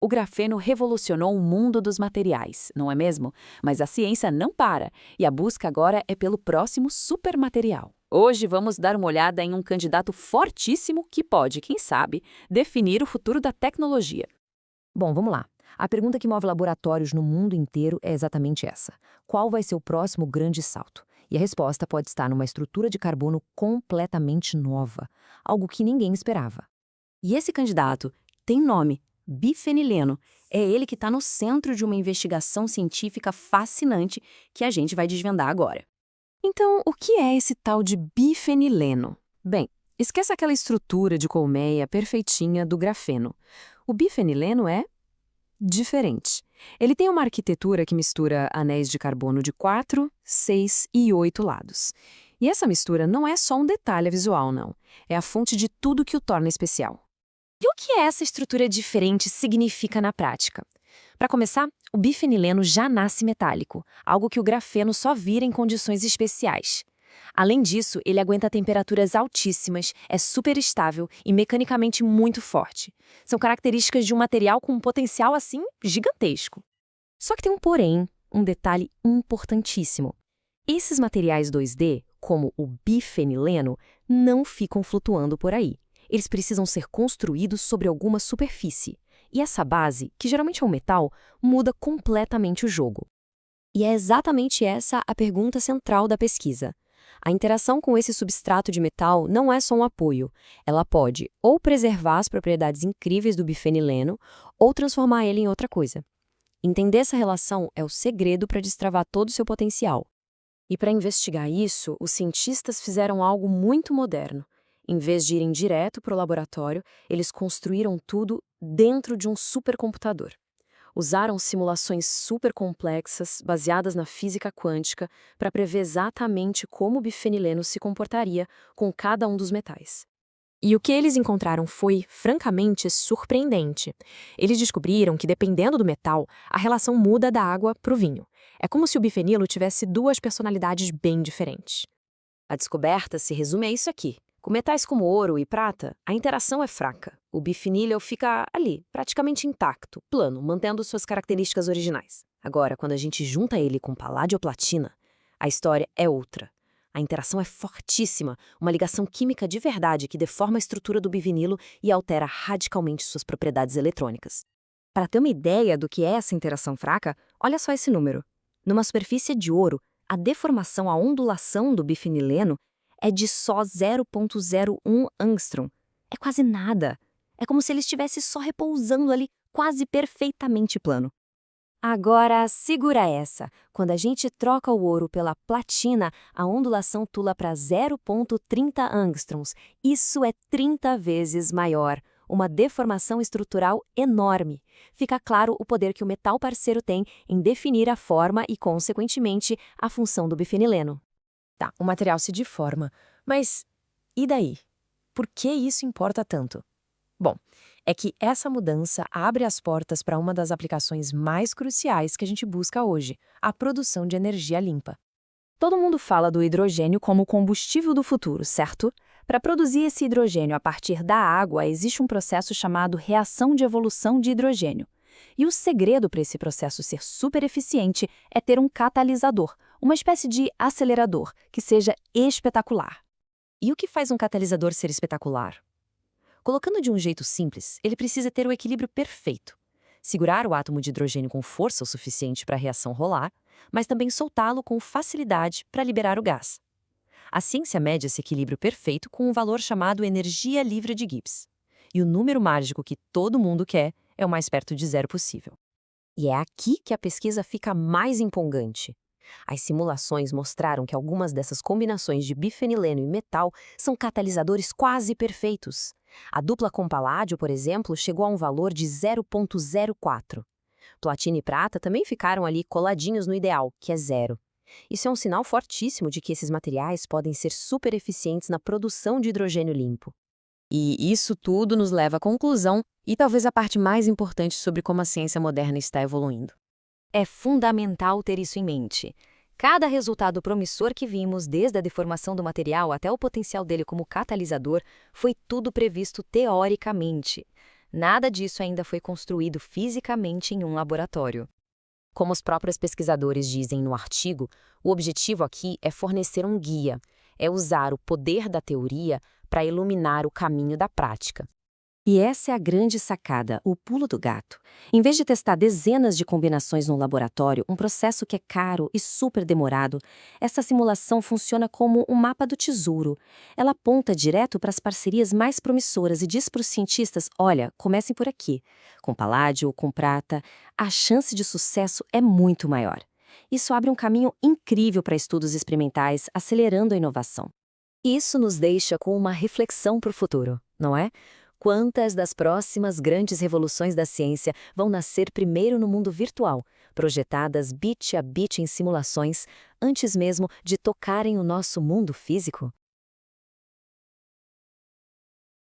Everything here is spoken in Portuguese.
O grafeno revolucionou o mundo dos materiais, não é mesmo? Mas a ciência não para, e a busca agora é pelo próximo supermaterial. Hoje vamos dar uma olhada em um candidato fortíssimo que pode, quem sabe, definir o futuro da tecnologia. Bom, vamos lá. A pergunta que move laboratórios no mundo inteiro é exatamente essa: qual vai ser o próximo grande salto? E a resposta pode estar numa estrutura de carbono completamente nova, algo que ninguém esperava. E esse candidato tem nome: bifenileno. É ele que está no centro de uma investigação científica fascinante que a gente vai desvendar agora. Então, o que é esse tal de bifenileno? Bem, esquece aquela estrutura de colmeia perfeitinha do grafeno. O bifenileno é diferente. Ele tem uma arquitetura que mistura anéis de carbono de 4, 6 e 8 lados. E essa mistura não é só um detalhe visual, não. É a fonte de tudo que o torna especial. E o que essa estrutura diferente significa na prática? Para começar, o bifenileno já nasce metálico, algo que o grafeno só vira em condições especiais. Além disso, ele aguenta temperaturas altíssimas, é super estável e mecanicamente muito forte. São características de um material com um potencial, assim, gigantesco. Só que tem um porém, um detalhe importantíssimo. Esses materiais 2D, como o bifenileno, não ficam flutuando por aí. Eles precisam ser construídos sobre alguma superfície. E essa base, que geralmente é um metal, muda completamente o jogo. E é exatamente essa a pergunta central da pesquisa. A interação com esse substrato de metal não é só um apoio. Ela pode ou preservar as propriedades incríveis do bifenileno ou transformar ele em outra coisa. Entender essa relação é o segredo para destravar todo o seu potencial. E para investigar isso, os cientistas fizeram algo muito moderno. Em vez de irem direto para o laboratório, eles construíram tudo dentro de um supercomputador. Usaram simulações super complexas, baseadas na física quântica, para prever exatamente como o bifenileno se comportaria com cada um dos metais. E o que eles encontraram foi, francamente, surpreendente. Eles descobriram que, dependendo do metal, a relação muda da água para o vinho. É como se o bifenilo tivesse duas personalidades bem diferentes. A descoberta se resume a isso aqui. Com metais como ouro e prata, a interação é fraca. O bifenilo fica ali, praticamente intacto, plano, mantendo suas características originais. Agora, quando a gente junta ele com paládio ou platina, a história é outra. A interação é fortíssima, uma ligação química de verdade que deforma a estrutura do bivinilo e altera radicalmente suas propriedades eletrônicas. Para ter uma ideia do que é essa interação fraca, olha só esse número. Numa superfície de ouro, a deformação, a ondulação do bifenileno é de só 0,01 angstrom. É quase nada. É como se ele estivesse só repousando ali, quase perfeitamente plano. Agora, segura essa. Quando a gente troca o ouro pela platina, a ondulação pula para 0,30 angstroms. Isso é 30 vezes maior. Uma deformação estrutural enorme. Fica claro o poder que o metal parceiro tem em definir a forma e, consequentemente, a função do bifenileno. Tá, o material se deforma, mas e daí? Por que isso importa tanto? Bom, é que essa mudança abre as portas para uma das aplicações mais cruciais que a gente busca hoje, a produção de energia limpa. Todo mundo fala do hidrogênio como combustível do futuro, certo? Para produzir esse hidrogênio a partir da água, existe um processo chamado reação de evolução de hidrogênio. E o segredo para esse processo ser super eficiente é ter um catalisador, uma espécie de acelerador, que seja espetacular. E o que faz um catalisador ser espetacular? Colocando de um jeito simples, ele precisa ter o equilíbrio perfeito. Segurar o átomo de hidrogênio com força o suficiente para a reação rolar, mas também soltá-lo com facilidade para liberar o gás. A ciência mede esse equilíbrio perfeito com um valor chamado energia livre de Gibbs. E o número mágico que todo mundo quer é o mais perto de zero possível. E é aqui que a pesquisa fica mais empolgante. As simulações mostraram que algumas dessas combinações de bifenileno e metal são catalisadores quase perfeitos. A dupla com paládio, por exemplo, chegou a um valor de 0,04. Platina e prata também ficaram ali coladinhos no ideal, que é zero. Isso é um sinal fortíssimo de que esses materiais podem ser super eficientes na produção de hidrogênio limpo. E isso tudo nos leva à conclusão, e talvez a parte mais importante sobre como a ciência moderna está evoluindo. É fundamental ter isso em mente. Cada resultado promissor que vimos, desde a deformação do material até o potencial dele como catalisador, foi tudo previsto teoricamente. Nada disso ainda foi construído fisicamente em um laboratório. Como os próprios pesquisadores dizem no artigo, o objetivo aqui é fornecer um guia, é usar o poder da teoria para iluminar o caminho da prática. E essa é a grande sacada, o pulo do gato. Em vez de testar dezenas de combinações no laboratório, um processo que é caro e super demorado, essa simulação funciona como um mapa do tesouro. Ela aponta direto para as parcerias mais promissoras e diz para os cientistas: olha, comecem por aqui. Com paládio ou com prata, a chance de sucesso é muito maior. Isso abre um caminho incrível para estudos experimentais, acelerando a inovação. Isso nos deixa com uma reflexão para o futuro, não é? Quantas das próximas grandes revoluções da ciência vão nascer primeiro no mundo virtual, projetadas bit a bit em simulações, antes mesmo de tocarem o nosso mundo físico?